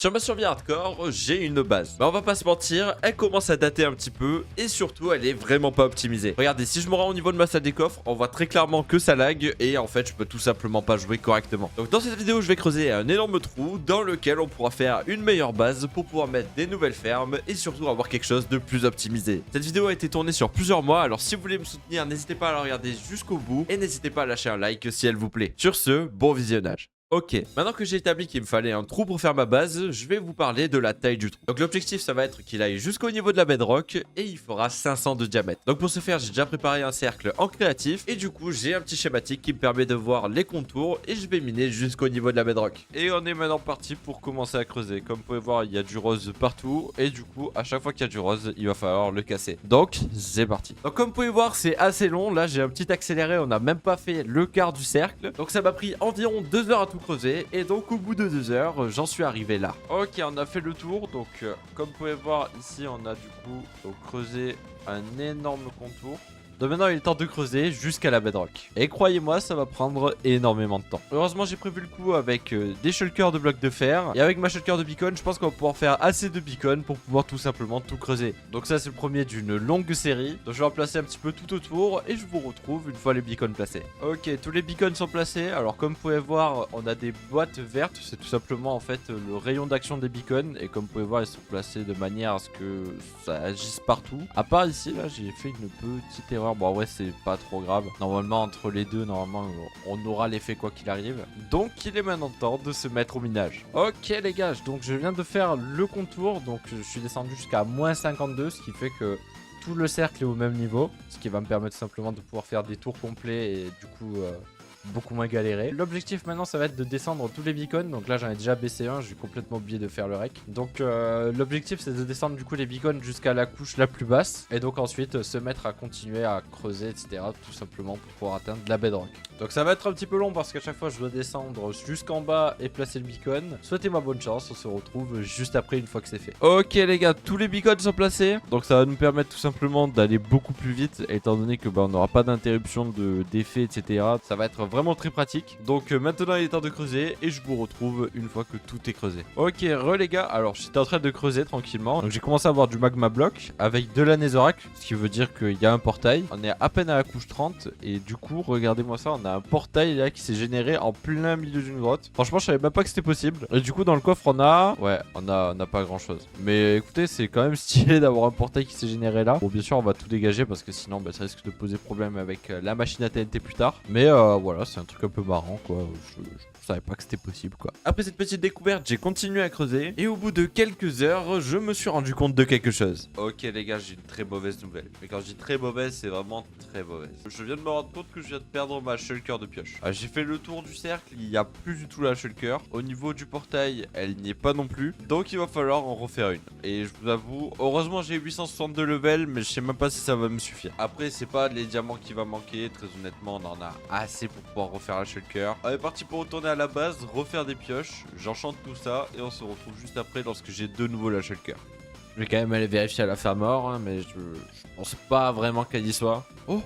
Sur ma survie hardcore, j'ai une base. Mais on va pas se mentir, elle commence à dater un petit peu et surtout elle est vraiment pas optimisée. Regardez, si je me rends au niveau de ma salle des coffres, on voit très clairement que ça lag et en fait je peux tout simplement pas jouer correctement. Donc dans cette vidéo, je vais creuser un énorme trou dans lequel on pourra faire une meilleure base pour pouvoir mettre des nouvelles fermes et surtout avoir quelque chose de plus optimisé. Cette vidéo a été tournée sur plusieurs mois, alors si vous voulez me soutenir, n'hésitez pas à la regarder jusqu'au bout et n'hésitez pas à lâcher un like si elle vous plaît. Sur ce, bon visionnage. Ok, maintenant que j'ai établi qu'il me fallait un trou pour faire ma base, je vais vous parler de la taille du trou. Donc l'objectif ça va être qu'il aille jusqu'au niveau de la bedrock et il fera 500 de diamètre. Donc pour ce faire j'ai déjà préparé un cercle en créatif et du coup j'ai un petit schématique qui me permet de voir les contours et je vais miner jusqu'au niveau de la bedrock. Et on est maintenant parti pour commencer à creuser. Comme vous pouvez voir il y a du rose partout et du coup à chaque fois qu'il y a du rose il va falloir le casser. Donc c'est parti. Donc comme vous pouvez voir c'est assez long, là j'ai un petit accéléré, on n'a même pas fait le quart du cercle. Donc ça m'a pris environ 2 heures à tout creuser et donc au bout de 2 heures j'en suis arrivé là. Ok, on a fait le tour, donc comme vous pouvez voir ici on a du coup creusé un énorme contour. Donc maintenant il est temps de creuser jusqu'à la bedrock. Et croyez-moi ça va prendre énormément de temps. Heureusement j'ai prévu le coup avec des shulkers de blocs de fer. Et avec ma shulker de beacon je pense qu'on va pouvoir faire assez de beacon pour pouvoir tout simplement tout creuser. Donc ça c'est le premier d'une longue série. Donc je vais en placer un petit peu tout autour et je vous retrouve une fois les beacons placés. Ok, tous les beacons sont placés. Alors comme vous pouvez voir on a des boîtes vertes. C'est tout simplement en fait le rayon d'action des beacons. Et comme vous pouvez voir ils sont placés de manière à ce que ça agisse partout. À part ici là j'ai fait une petite erreur. Bon ouais c'est pas trop grave. Normalement entre les deux normalement on aura l'effet quoi qu'il arrive. Donc il est maintenant temps de se mettre au minage. Ok les gars, donc je viens de faire le contour. Donc je suis descendu jusqu'à moins 52. Ce qui fait que tout le cercle est au même niveau. Ce qui va me permettre simplement de pouvoir faire des tours complets. Et du coup beaucoup moins galérer. L'objectif maintenant ça va être de descendre tous les beacons. Donc là j'en ai déjà baissé un, j'ai complètement oublié de faire le rec. Donc l'objectif c'est de descendre du coup les beacons jusqu'à la couche la plus basse. Et donc ensuite se mettre à continuer à creuser etc. Tout simplement pour pouvoir atteindre la bedrock. Donc ça va être un petit peu long parce qu'à chaque fois je dois descendre jusqu'en bas et placer le beacon. Souhaitez-moi bonne chance, on se retrouve juste après une fois que c'est fait. Ok les gars, tous les beacons sont placés. Donc ça va nous permettre tout simplement d'aller beaucoup plus vite. Étant donné que on n'aura pas d'interruption d'effet etc. Ça va être vraiment très pratique. Donc maintenant il est temps de creuser et je vous retrouve une fois que tout est creusé. Ok les gars, alors j'étais en train de creuser tranquillement. Donc j'ai commencé à avoir du magma block avec de la netherrack, ce qui veut dire qu'il y a un portail. On est à peine à la couche 30 et du coup regardez-moi ça, on a un portail là qui s'est généré en plein milieu d'une grotte. Franchement je savais même pas que c'était possible. Et du coup dans le coffre on a... Ouais on a pas grand chose. Mais écoutez c'est quand même stylé d'avoir un portail qui s'est généré là. Bon bien sûr on va tout dégager parce que sinon ça risque de poser problème avec la machine à TNT plus tard. Mais voilà c'est un truc un peu marrant quoi. Je savais pas que c'était possible quoi. Après cette petite découverte j'ai continué à creuser. Et au bout de quelques heures je me suis rendu compte de quelque chose. Ok les gars j'ai une très mauvaise nouvelle. Mais quand je dis très mauvaise c'est vraiment très mauvaise. Je viens de me rendre compte que je viens de perdre ma shulker de pioche. J'ai fait le tour du cercle, il n'y a plus du tout la shulker. Au niveau du portail elle n'y est pas non plus. Donc il va falloir en refaire une. Et je vous avoue heureusement j'ai 862 levels mais je sais même pas si ça va me suffire. Après c'est pas les diamants qui va manquer. Très honnêtement on en a assez pour pouvoir refaire la shulker. On est parti pour retourner à la base, refaire des pioches. J'enchante tout ça et on se retrouve juste après lorsque j'ai de nouveau la shulker. Je vais quand même aller vérifier à la ferme or hein, mais je pense pas vraiment qu'elle y soit. Oh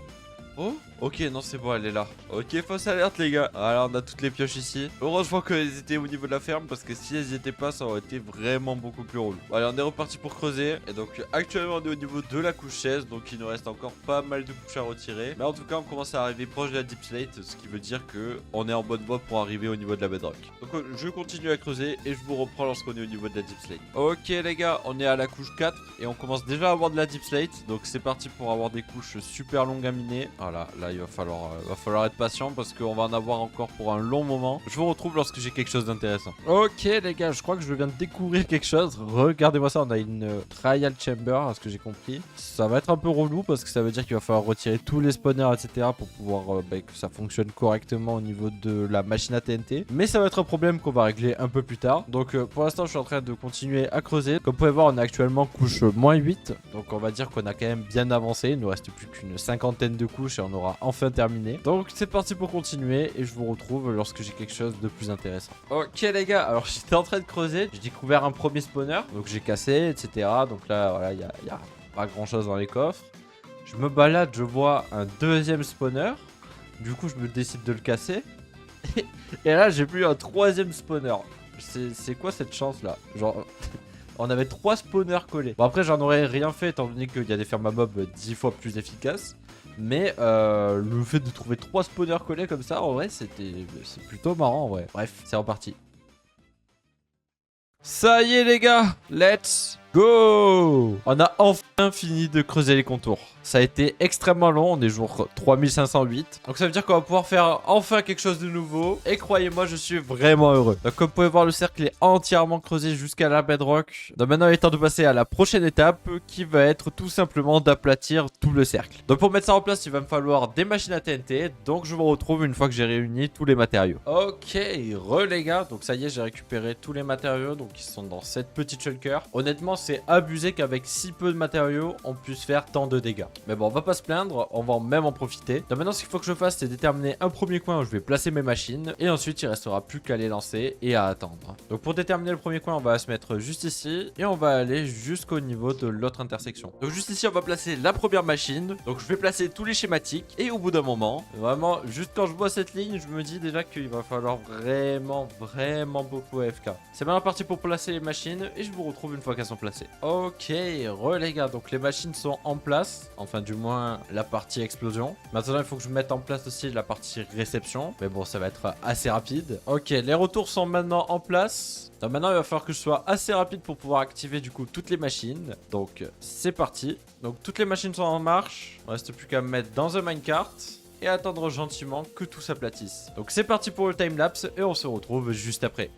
oh, ok, non c'est bon, elle est là. Ok, fausse alerte les gars. Alors on a toutes les pioches ici. Heureusement qu'elles étaient au niveau de la ferme parce que si elles n'y étaient pas, ça aurait été vraiment beaucoup plus relou. Allez, on est reparti pour creuser. Et donc actuellement on est au niveau de la couche 16. Donc il nous reste encore pas mal de couches à retirer. Mais en tout cas on commence à arriver proche de la deep slate. Ce qui veut dire que on est en bonne voie pour arriver au niveau de la bedrock. Donc je continue à creuser et je vous reprends lorsqu'on est au niveau de la deep slate. Ok les gars, on est à la couche 4. Et on commence déjà à avoir de la deep slate. Donc c'est parti pour avoir des couches super longues à miner. Voilà, là il va falloir être patient parce qu'on va en avoir encore pour un long moment. Je vous retrouve lorsque j'ai quelque chose d'intéressant. Ok les gars, je crois que je viens de découvrir quelque chose. Regardez-moi ça, on a une trial chamber à ce que j'ai compris. Ça va être un peu relou parce que ça veut dire qu'il va falloir retirer tous les spawners etc. pour pouvoir que ça fonctionne correctement au niveau de la machine à TNT. Mais ça va être un problème qu'on va régler un peu plus tard. Donc pour l'instant je suis en train de continuer à creuser. Comme vous pouvez voir on est actuellement couche moins 8. Donc on va dire qu'on a quand même bien avancé. Il nous reste plus qu'une cinquantaine de couches et on aura enfin terminé. Donc c'est parti pour continuer et je vous retrouve lorsque j'ai quelque chose de plus intéressant. Ok les gars, alors j'étais en train de creuser, j'ai découvert un premier spawner, donc j'ai cassé etc. Donc là voilà, il y a pas grand chose dans les coffres. Je me balade, je vois un deuxième spawner, du coup je me décide de le casser. Et là j'ai plus un troisième spawner. C'est quoi cette chance là? Genre, on avait 3 spawners collés. Bon, après, j'en aurais rien fait étant donné qu'il y a des fermes à mobs 10 fois plus efficaces. Mais le fait de trouver 3 spawners collés comme ça, en vrai, c'est plutôt marrant en vrai. Bref, c'est reparti. Ça y est les gars, let's go! On a enfin fini de creuser les contours. Ça a été extrêmement long, on est jour 3508. Donc ça veut dire qu'on va pouvoir faire enfin quelque chose de nouveau. Et croyez-moi, je suis vraiment heureux. Donc comme vous pouvez voir, le cercle est entièrement creusé jusqu'à la bedrock. Donc maintenant il est temps de passer à la prochaine étape qui va être tout simplement d'aplatir tout le cercle. Donc pour mettre ça en place, il va me falloir des machines à TNT. Donc je vous retrouve une fois que j'ai réuni tous les matériaux. Ok, les gars. Donc ça y est, j'ai récupéré tous les matériaux. Donc ils sont dans cette petite shulker. Honnêtement, c'est abusé qu'avec si peu de matériaux, on puisse faire tant de dégâts. Mais bon, on va pas se plaindre, on va même en profiter. Donc maintenant, ce qu'il faut que je fasse, c'est déterminer un premier coin où je vais placer mes machines. Et ensuite, il restera plus qu'à les lancer et à attendre. Donc pour déterminer le premier coin, on va se mettre juste ici. Et on va aller jusqu'au niveau de l'autre intersection. Donc juste ici, on va placer la première machine. Donc je vais placer tous les schématiques. Et au bout d'un moment, vraiment, juste quand je vois cette ligne, je me dis déjà qu'il va falloir vraiment beaucoup AFK. C'est maintenant parti pour placer les machines. Et je vous retrouve une fois qu'elles sont placées. Ok, les gars, donc les machines sont en place. Enfin, du moins, la partie explosion. Maintenant, il faut que je mette en place aussi la partie réception. Mais bon, ça va être assez rapide. Ok, les retours sont maintenant en place. Donc maintenant, il va falloir que je sois assez rapide pour pouvoir activer du coup toutes les machines. Donc, c'est parti. Donc, toutes les machines sont en marche. Il ne reste plus qu'à me mettre dans un minecart et attendre gentiment que tout s'aplatisse. Donc, c'est parti pour le timelapse et on se retrouve juste après.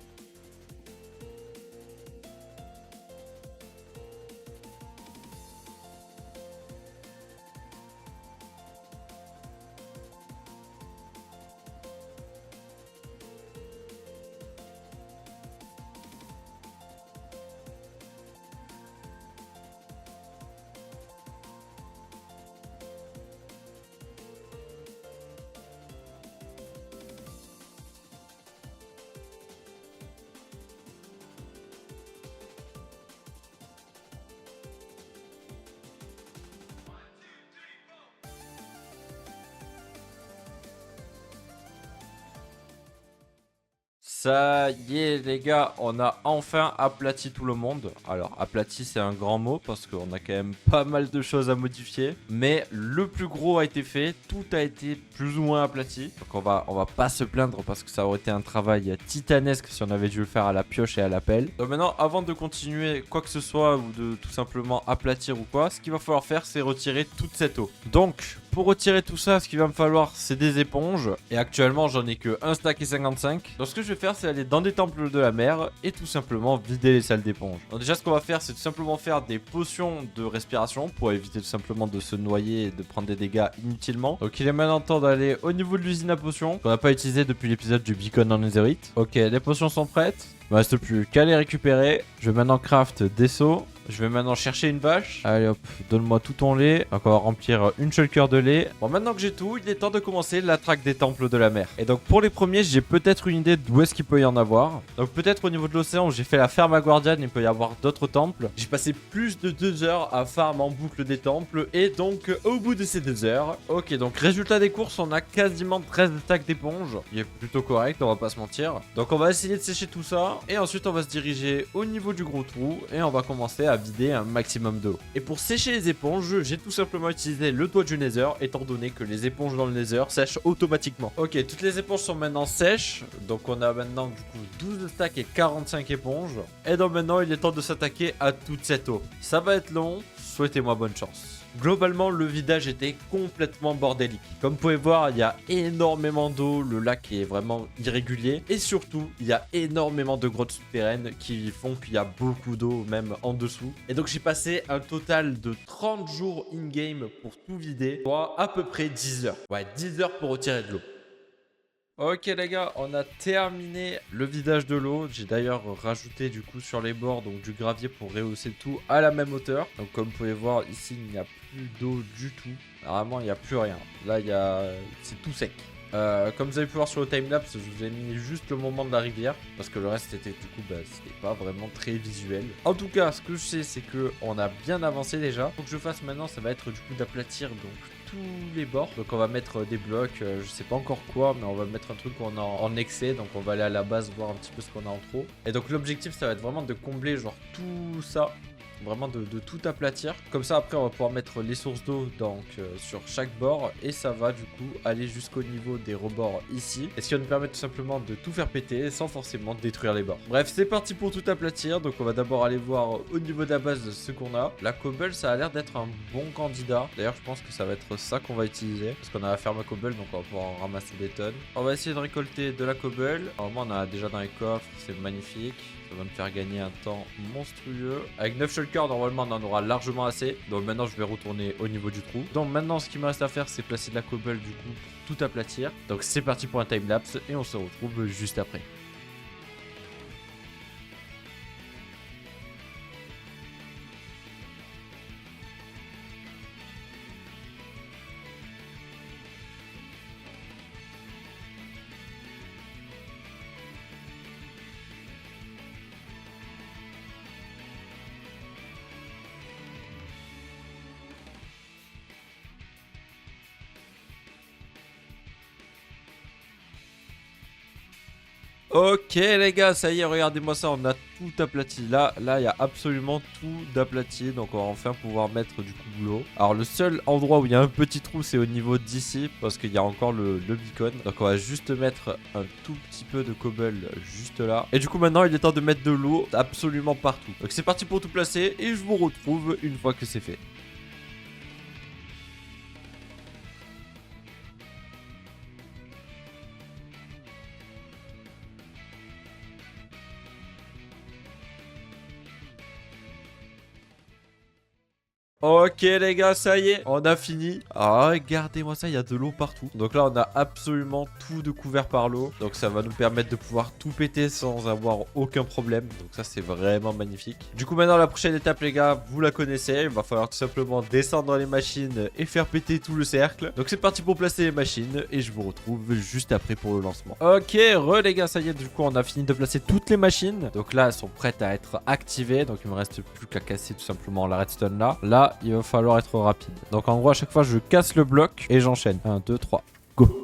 Ça y est les gars, on a enfin aplati tout le monde. Alors aplati c'est un grand mot parce qu'on a quand même pas mal de choses à modifier. Mais le plus gros a été fait, tout a été plus ou moins aplati. Donc on va pas se plaindre parce que ça aurait été un travail titanesque si on avait dû le faire à la pioche et à la pelle. Donc maintenant avant de continuer quoi que ce soit ou de tout simplement aplatir ou quoi, ce qu'il va falloir faire c'est retirer toute cette eau. Donc pour retirer tout ça, ce qu'il va me falloir, c'est des éponges. Et actuellement, j'en ai que 1 stack et 55. Donc ce que je vais faire, c'est aller dans des temples de la mer et tout simplement vider les salles d'éponges. Donc déjà, ce qu'on va faire, c'est tout simplement faire des potions de respiration pour éviter tout simplement de se noyer et de prendre des dégâts inutilement. Donc il est maintenant temps d'aller au niveau de l'usine à potions qu'on n'a pas utilisé depuis l'épisode du beacon en netherite. Ok, les potions sont prêtes. Il ne reste plus qu'à les récupérer. Je vais maintenant craft des seaux. Je vais maintenant chercher une vache. Allez hop, donne-moi tout ton lait. Donc on va remplir une shulker de lait. Bon, maintenant que j'ai tout, il est temps de commencer la traque des temples de la mer. Et donc pour les premiers, j'ai peut-être une idée d'où est-ce qu'il peut y en avoir. Donc peut-être au niveau de l'océan où j'ai fait la ferme à Guardian, il peut y avoir d'autres temples. J'ai passé plus de 2 heures à farm en boucle des temples. Et donc au bout de ces 2 heures, ok, donc résultat des courses, on a quasiment 13 stacks d'éponges. Il est plutôt correct, on va pas se mentir. Donc on va essayer de sécher tout ça. Et ensuite on va se diriger au niveau du gros trou. Et on va commencer à vider un maximum d'eau. Et pour sécher les éponges, j'ai tout simplement utilisé le toit du Nether, étant donné que les éponges dans le Nether sèchent automatiquement. Ok, toutes les éponges sont maintenant sèches, donc on a maintenant du coup 12 stacks et 45 éponges. Et donc maintenant il est temps de s'attaquer à toute cette eau. Ça va être long, souhaitez-moi bonne chance. Globalement, le vidage était complètement bordélique. Comme vous pouvez voir, il y a énormément d'eau, le lac est vraiment irrégulier. Et surtout, il y a énormément de grottes souterraines qui font qu'il y a beaucoup d'eau même en dessous. Et donc j'ai passé un total de 30 jours in-game pour tout vider, soit à peu près 10 heures. Ouais, 10 heures pour retirer de l'eau. Ok les gars, on a terminé le vidage de l'eau. J'ai d'ailleurs rajouté du coup sur les bords donc du gravier pour rehausser tout à la même hauteur. Donc comme vous pouvez voir ici il n'y a plus d'eau du tout. Vraiment il n'y a plus rien. Là c'est tout sec. Comme vous avez pu voir sur le timelapse, je vous ai mis juste le moment de la rivière parce que le reste était du coup c'était pas vraiment très visuel. En tout cas, ce que je sais c'est que on a bien avancé déjà. Ce que je fasse maintenant, ça va être du coup d'aplatir donc tous les bords. Donc on va mettre des blocs, je sais pas encore quoi, mais on va mettre un truc qu'on a en excès. Donc on va aller à la base voir un petit peu ce qu'on a en trop. Et donc l'objectif ça va être vraiment de combler genre tout ça. Vraiment de tout aplatir. Comme ça après on va pouvoir mettre les sources d'eau donc sur chaque bord. Et ça va du coup aller jusqu'au niveau des rebords ici. Et ce qui va nous permettre tout simplement de tout faire péter sans forcément détruire les bords. Bref c'est parti pour tout aplatir. Donc on va d'abord aller voir au niveau de la base de ce qu'on a. La cobble ça a l'air d'être un bon candidat. D'ailleurs je pense que ça va être ça qu'on va utiliser. Parce qu'on a la ferme à cobble donc on va pouvoir en ramasser des tonnes. On va essayer de récolter de la cobble. Normalement on a déjà dans les coffres, c'est magnifique. Ça va me faire gagner un temps monstrueux. Avec 9 shulkers, normalement, on en aura largement assez. Donc maintenant, je vais retourner au niveau du trou. Donc maintenant, ce qui me reste à faire, c'est placer de la cobble du coup pour tout aplatir. Donc c'est parti pour un timelapse et on se retrouve juste après. Ok les gars, ça y est, regardez-moi ça, on a tout aplati. Là, il y a absolument tout d'aplati. Donc on va enfin pouvoir mettre du coup boulot. Alors le seul endroit où il y a un petit trou, c'est au niveau d'ici. Parce qu'il y a encore le beacon. Donc on va juste mettre un tout petit peu de cobble juste là. Et du coup maintenant, il est temps de mettre de l'eau absolument partout. Donc c'est parti pour tout placer et je vous retrouve une fois que c'est fait. Ok les gars, ça y est, on a fini. Ah, regardez-moi ça, il y a de l'eau partout. Donc là, on a absolument tout de couvert par l'eau. Donc ça va nous permettre de pouvoir tout péter sans avoir aucun problème. Donc ça, c'est vraiment magnifique. Du coup, maintenant, la prochaine étape, les gars, vous la connaissez. Il va falloir tout simplement descendre dans les machines et faire péter tout le cercle. Donc c'est parti pour placer les machines et je vous retrouve juste après pour le lancement. Ok, les gars, ça y est, du coup, on a fini de placer toutes les machines. Donc là, elles sont prêtes à être activées. Donc il me reste plus qu'à casser tout simplement la redstone là, il va falloir être rapide. Donc en gros, à chaque fois, je casse le bloc et j'enchaîne. 1, 2, 3, go.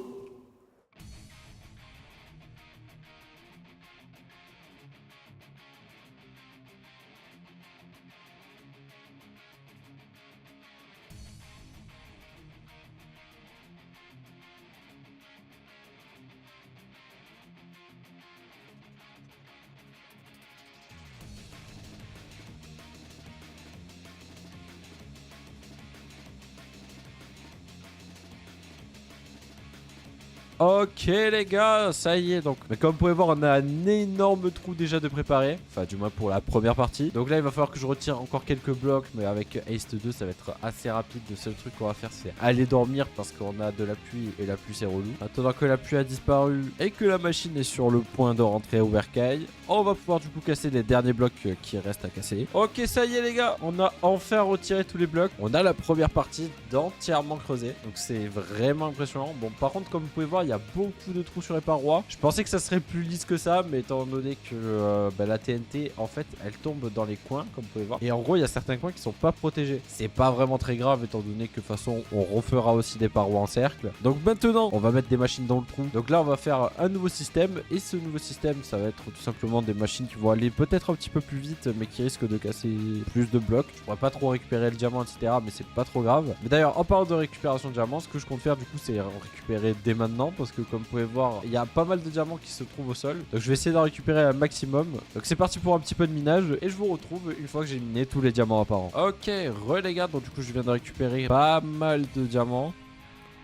Ok les gars, ça y est donc. Mais comme vous pouvez voir, on a un énorme trou déjà de préparer. Enfin du moins pour la première partie. Donc là il va falloir que je retire encore quelques blocs. Mais avec Haste 2 ça va être assez rapide. Le seul truc qu'on va faire c'est aller dormir parce qu'on a de la pluie et la pluie c'est relou. Attendant que la pluie a disparu et que la machine est sur le point de rentrer au bercail, on va pouvoir du coup casser les derniers blocs qui restent à casser. Ok ça y est les gars, on a enfin retiré tous les blocs. On a la première partie d'entièrement creusée. Donc c'est vraiment impressionnant. Bon par contre comme vous pouvez voir, il y a beaucoup de trous sur les parois. Je pensais que ça serait plus lisse que ça, mais étant donné que la TNT en fait elle tombe dans les coins comme vous pouvez voir. Et en gros il y a certains coins qui sont pas protégés. C'est pas vraiment très grave étant donné que de toute façon on refera aussi des parois en cercle. Donc maintenant on va mettre des machines dans le trou. Donc là on va faire un nouveau système. Et ce nouveau système ça va être tout simplement des machines qui vont aller peut-être un petit peu plus vite, mais qui risquent de casser plus de blocs. Je pourrais pas trop récupérer le diamant etc, mais c'est pas trop grave. Mais d'ailleurs en parlant de récupération de diamants, ce que je compte faire du coup c'est récupérer dès maintenant. Parce que comme vous pouvez voir, il y a pas mal de diamants qui se trouvent au sol. Donc je vais essayer d'en récupérer un maximum. Donc c'est parti pour un petit peu de minage. Et je vous retrouve une fois que j'ai miné tous les diamants apparents. Ok, les gars, donc du coup je viens de récupérer pas mal de diamants.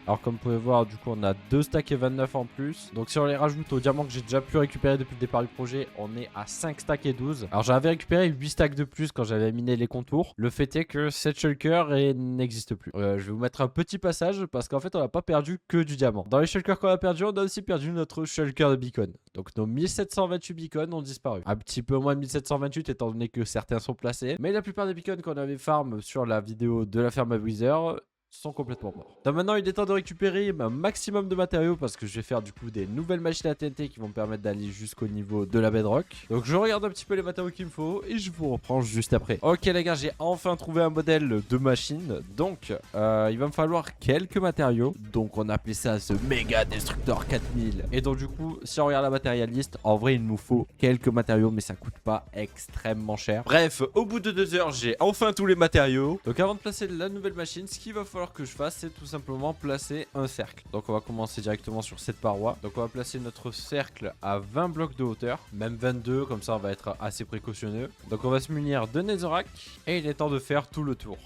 Alors comme vous pouvez voir, du coup on a 2 stacks et 29 en plus. Donc si on les rajoute aux diamants que j'ai déjà pu récupérer depuis le départ du projet, on est à 5 stacks et 12. Alors j'avais récupéré 8 stacks de plus quand j'avais miné les contours. Le fait est que cette shulker n'existe plus. Je vais vous mettre un petit passage parce qu'en fait on n'a pas perdu que du diamant. Dans les shulkers qu'on a perdu, on a aussi perdu notre shulker de beacon. Donc nos 1728 beacons ont disparu. Un petit peu moins de 1728 étant donné que certains sont placés. Mais la plupart des beacons qu'on avait farm sur la vidéo de la ferme à Wither sont complètement morts. Donc maintenant il est temps de récupérer un maximum de matériaux parce que je vais faire du coup des nouvelles machines à TNT qui vont me permettre d'aller jusqu'au niveau de la bedrock. Donc je regarde un petit peu les matériaux qu'il me faut et je vous reprends juste après. Ok les gars, j'ai enfin trouvé un modèle de machine. Donc il va me falloir quelques matériaux. Donc on a appelé ça ce méga destructeur 4000. Et donc du coup si on regarde la matérialiste, en vrai il nous faut quelques matériaux mais ça coûte pas extrêmement cher. Bref, au bout de 2 heures j'ai enfin tous les matériaux. Donc avant de placer la nouvelle machine, ce qu'il va falloir que je fasse, c'est tout simplement placer un cercle. Donc on va commencer directement sur cette paroi. Donc on va placer notre cercle à 20 blocs de hauteur, même 22, comme ça on va être assez précautionneux. Donc on va se munir de netherrack et il est temps de faire tout le tour.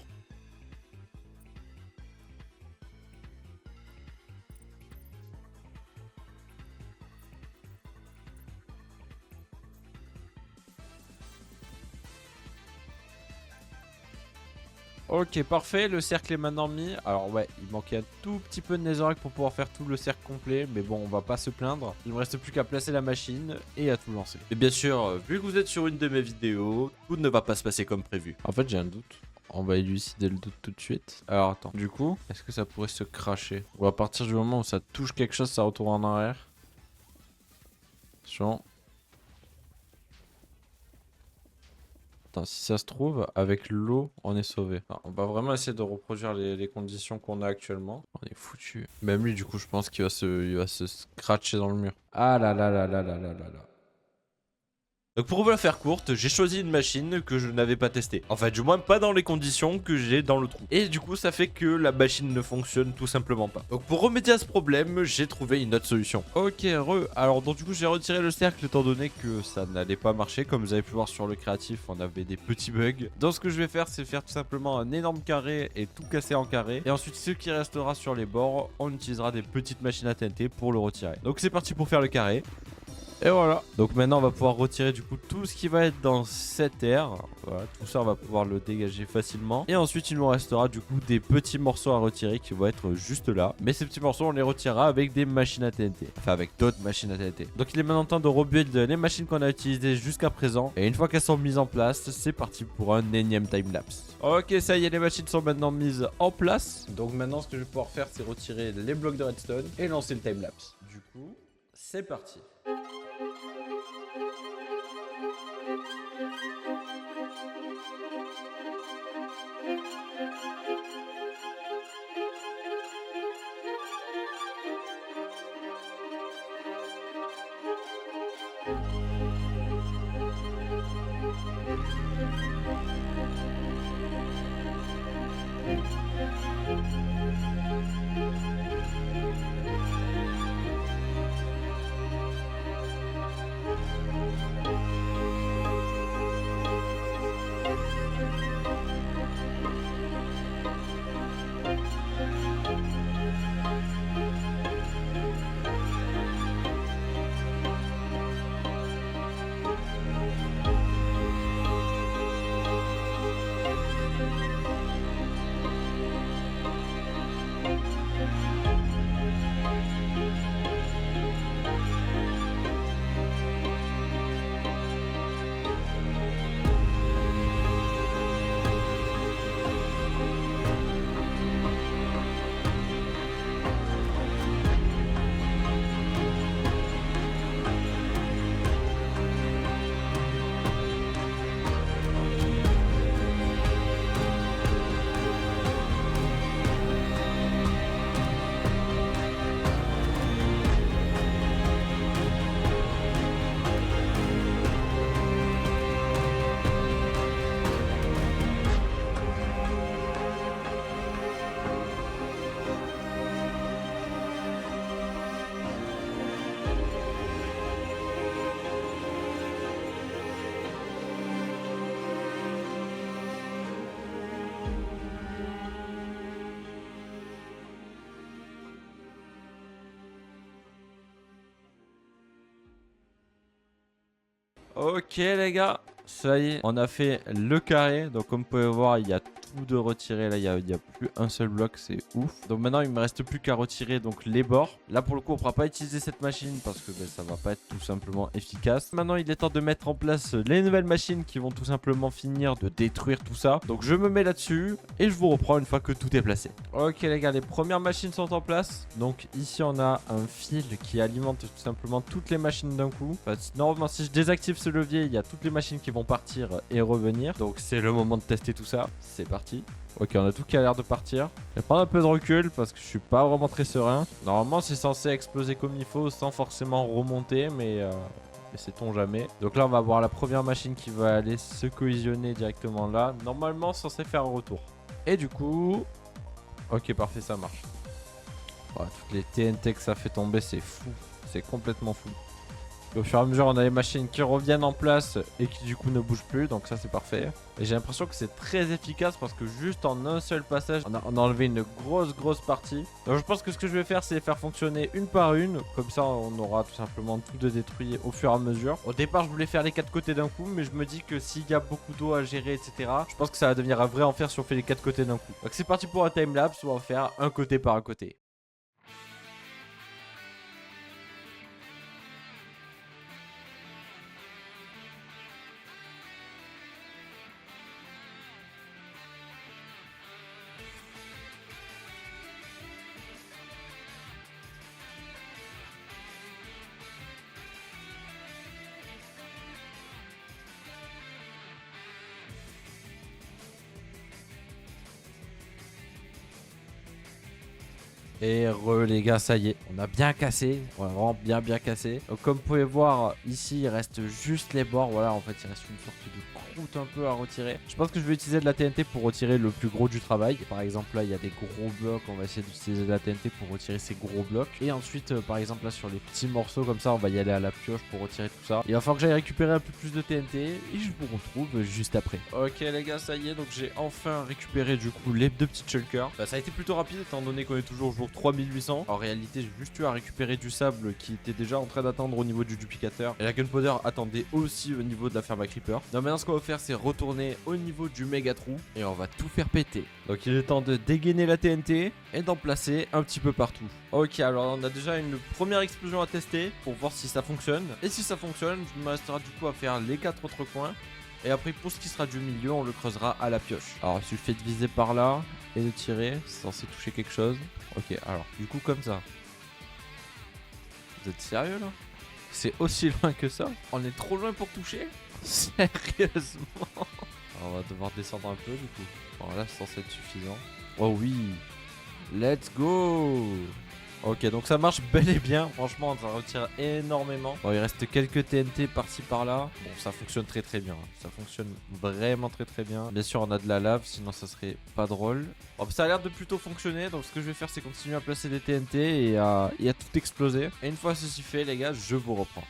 Ok, parfait, le cercle est maintenant mis. Alors ouais, il manquait un tout petit peu de netherrack pour pouvoir faire tout le cercle complet. Mais bon, on va pas se plaindre. Il me reste plus qu'à placer la machine et à tout lancer. Et bien sûr, vu que vous êtes sur une de mes vidéos, tout ne va pas se passer comme prévu. En fait, j'ai un doute. On va élucider le doute tout de suite. Alors attends, du coup, est-ce que ça pourrait se cracher? Ou à partir du moment où ça touche quelque chose, ça retourne en arrière? Attention. Attends, si ça se trouve, avec l'eau, on est sauvé. On va vraiment essayer de reproduire les conditions qu'on a actuellement. On est foutu. Même lui, du coup, je pense il va se scratcher dans le mur. Ah là là là là là là là là. Donc pour vous la faire courte, j'ai choisi une machine que je n'avais pas testée. En fait, du moins pas dans les conditions que j'ai dans le trou. Et du coup, ça fait que la machine ne fonctionne tout simplement pas. Donc pour remédier à ce problème, j'ai trouvé une autre solution. Ok, alors donc du coup, j'ai retiré le cercle étant donné que ça n'allait pas marcher. Comme vous avez pu voir sur le créatif, on avait des petits bugs. Donc ce que je vais faire, c'est faire tout simplement un énorme carré et tout casser en carré. Et ensuite, ce qui restera sur les bords, on utilisera des petites machines à TNT pour le retirer. Donc c'est parti pour faire le carré. Et voilà. Donc maintenant on va pouvoir retirer du coup tout ce qui va être dans cette aire. Voilà, tout ça on va pouvoir le dégager facilement. Et ensuite il nous restera du coup des petits morceaux à retirer qui vont être juste là. Mais ces petits morceaux on les retirera avec des machines à TNT. Enfin avec d'autres machines à TNT. Donc il est maintenant temps de rebuild les machines qu'on a utilisées jusqu'à présent. Et une fois qu'elles sont mises en place, c'est parti pour un énième timelapse. Ok, ça y est, les machines sont maintenant mises en place. Donc maintenant ce que je vais pouvoir faire, c'est retirer les blocs de redstone et lancer le timelapse. Du coup, c'est parti. Ok les gars, ça y est, on a fait le carré. Donc comme vous pouvez voir, il y a tout de retirer. Là, il y a plus un seul bloc, c'est ouf. Donc maintenant, il me reste plus qu'à retirer donc les bords. Là, pour le coup, on ne pourra pas utiliser cette machine parce que ça va pas être tout simplement efficace. Maintenant, il est temps de mettre en place les nouvelles machines qui vont tout simplement finir de détruire tout ça. Donc, je me mets là-dessus et je vous reprends une fois que tout est placé. Ok, les gars, les premières machines sont en place. Donc, ici, on a un fil qui alimente tout simplement toutes les machines d'un coup. Enfin, normalement, si je désactive ce levier, il y a toutes les machines qui vont partir et revenir. Donc, c'est le moment de tester tout ça. C'est parti. Ok, on a tout qui a l'air de partir. Je vais prendre un peu de recul parce que je suis pas vraiment très serein. Normalement, c'est censé exploser comme il faut sans forcément remonter, mais sait-on jamais. Donc là, on va voir la première machine qui va aller se cohésionner directement là. Normalement, censé faire un retour. Et du coup... Ok, parfait, ça marche. Oh, toutes les TNT que ça fait tomber, c'est fou. C'est complètement fou. Au fur et à mesure, on a les machines qui reviennent en place et qui du coup ne bougent plus. Donc ça, c'est parfait. Et j'ai l'impression que c'est très efficace parce que juste en un seul passage, on a enlevé une grosse partie. Donc je pense que ce que je vais faire, c'est les faire fonctionner une par une. Comme ça, on aura tout simplement tout de détruit au fur et à mesure. Au départ, je voulais faire les 4 côtés d'un coup. Mais je me dis que s'il y a beaucoup d'eau à gérer, etc., je pense que ça va devenir un vrai enfer si on fait les 4 côtés d'un coup. Donc c'est parti pour un timelapse où on va faire un côté par un côté. Et les gars, ça y est, on a bien cassé, on a vraiment bien cassé. Donc comme vous pouvez voir, ici il reste juste les bords, voilà, en fait il reste une sorte de croûte un peu à retirer. Je pense que je vais utiliser de la TNT pour retirer le plus gros du travail. Par exemple là, il y a des gros blocs, on va essayer d'utiliser de la TNT pour retirer ces gros blocs. Et ensuite, par exemple là sur les petits morceaux comme ça, on va y aller à la pioche pour retirer tout ça. Il va falloir que j'aille récupérer un peu plus de TNT et je vous retrouve juste après. Ok les gars, ça y est, donc j'ai enfin récupéré du coup les 2 petits shulkers. Bah, ça a été plutôt rapide étant donné qu'on est toujours au jour 3800. En réalité, j'ai juste eu à récupérer du sable qui était déjà en train d'attendre au niveau du duplicateur. Et la gunpowder attendait aussi au niveau de la ferme à creeper. Donc maintenant, ce qu'on va faire, c'est retourner au niveau du méga trou et on va tout faire péter. Donc il est temps de dégainer la TNT et d'en placer un petit peu partout. Ok, alors on a déjà une première explosion à tester pour voir si ça fonctionne. Et si ça fonctionne, il me restera du coup à faire les 4 autres coins. Et après, pour ce qui sera du milieu, on le creusera à la pioche. Alors, il suffit de viser par là et de tirer. C'est censé toucher quelque chose. Ok, alors, du coup, comme ça. Vous êtes sérieux, là? C'est aussi loin que ça? On est trop loin pour toucher? Sérieusement? Alors, on va devoir descendre un peu, du coup. Alors là, c'est censé être suffisant. Oh oui! Let's go! Ok, donc ça marche bel et bien. Franchement, ça retire énormément. Bon, il reste quelques TNT par-ci par-là. Bon, ça fonctionne très bien. Ça fonctionne vraiment très bien. Bien sûr, on a de la lave, sinon ça serait pas drôle. Bon, ça a l'air de plutôt fonctionner. Donc, ce que je vais faire, c'est continuer à placer des TNT et à tout exploser. Et une fois ceci fait, les gars, je vous reprends.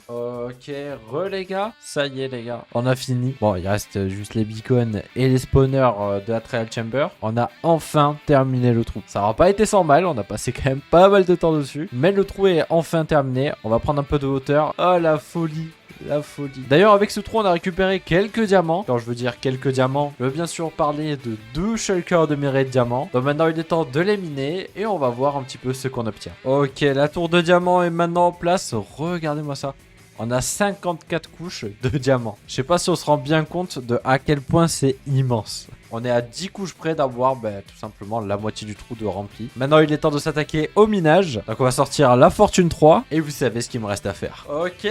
Ok, les gars, ça y est les gars, on a fini. Bon, il reste juste les beacons et les spawners de la trial chamber. On a enfin terminé le trou. Ça n'aura pas été sans mal, on a passé quand même pas mal de temps dessus. Mais le trou est enfin terminé. On va prendre un peu de hauteur. Oh la folie. La folie. D'ailleurs, avec ce trou, on a récupéré quelques diamants. Quand je veux dire quelques diamants, je veux bien sûr parler de 2 shulkers de minerai de diamants. Donc maintenant, il est temps de les miner et on va voir un petit peu ce qu'on obtient. Ok, la tour de diamant est maintenant en place. Regardez-moi ça. On a 54 couches de diamants. Je sais pas si on se rend bien compte de à quel point c'est immense. On est à 10 couches près d'avoir tout simplement la moitié du trou de rempli. Maintenant, il est temps de s'attaquer au minage. Donc, on va sortir la fortune 3. Et vous savez ce qu'il me reste à faire. Ok,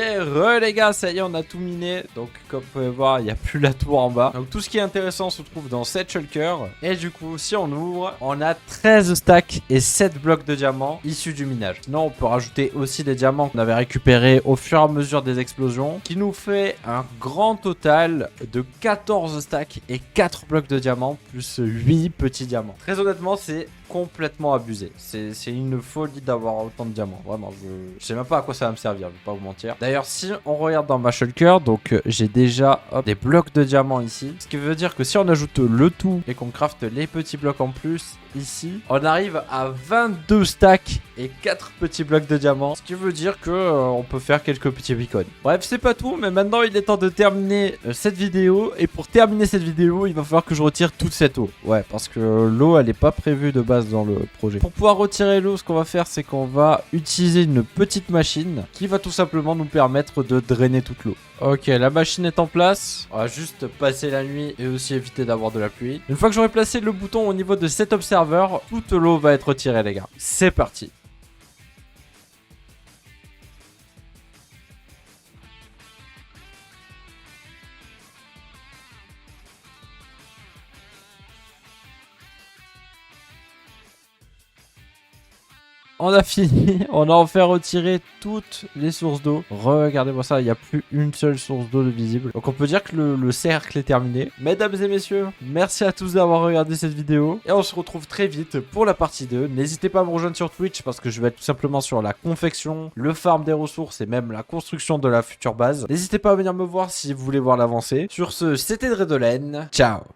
les gars, ça y est, on a tout miné. Donc, comme vous pouvez voir, il n'y a plus la tour en bas. Donc, tout ce qui est intéressant se trouve dans cette shulker. Et du coup, si on ouvre, on a 13 stacks et 7 blocs de diamants issus du minage. Sinon, on peut rajouter aussi des diamants qu'on avait récupérés au fur et à mesure des explosions. Qui nous fait un grand total de 14 stacks et 4 blocs de diamants. diamants plus 8 petits diamants. Très honnêtement, c'est complètement abusé. C'est une folie d'avoir autant de diamants. Vraiment, je sais même pas à quoi ça va me servir, je vais pas vous mentir. D'ailleurs, si on regarde dans ma shulker, donc j'ai déjà des blocs de diamants ici. Ce qui veut dire que si on ajoute le tout et qu'on crafte les petits blocs en plus ici, on arrive à 22 stacks et 4 petits blocs de diamants. Ce qui veut dire que on peut faire quelques petits bitcoins. Bref, c'est pas tout, mais maintenant il est temps de terminer cette vidéo. Et pour terminer cette vidéo, il va falloir que je retire toute cette eau. Ouais, parce que l'eau, elle est pas prévue de base dans le projet. Pour pouvoir retirer l'eau, ce qu'on va faire, c'est qu'on va utiliser une petite machine qui va tout simplement nous permettre de drainer toute l'eau. Ok, la machine est en place. On va juste passer la nuit et aussi éviter d'avoir de la pluie. Une fois que j'aurai placé le bouton au niveau de Setup Server, toute l'eau va être retirée, les gars. C'est parti. On a fini, on a enfin retiré toutes les sources d'eau. Regardez-moi ça, il n'y a plus une seule source d'eau de visible. Donc on peut dire que le cercle est terminé. Mesdames et messieurs, merci à tous d'avoir regardé cette vidéo. Et on se retrouve très vite pour la partie 2. N'hésitez pas à me rejoindre sur Twitch parce que je vais être tout simplement sur la confection, le farm des ressources et même la construction de la future base. N'hésitez pas à venir me voir si vous voulez voir l'avancée. Sur ce, c'était Dredolen. Ciao.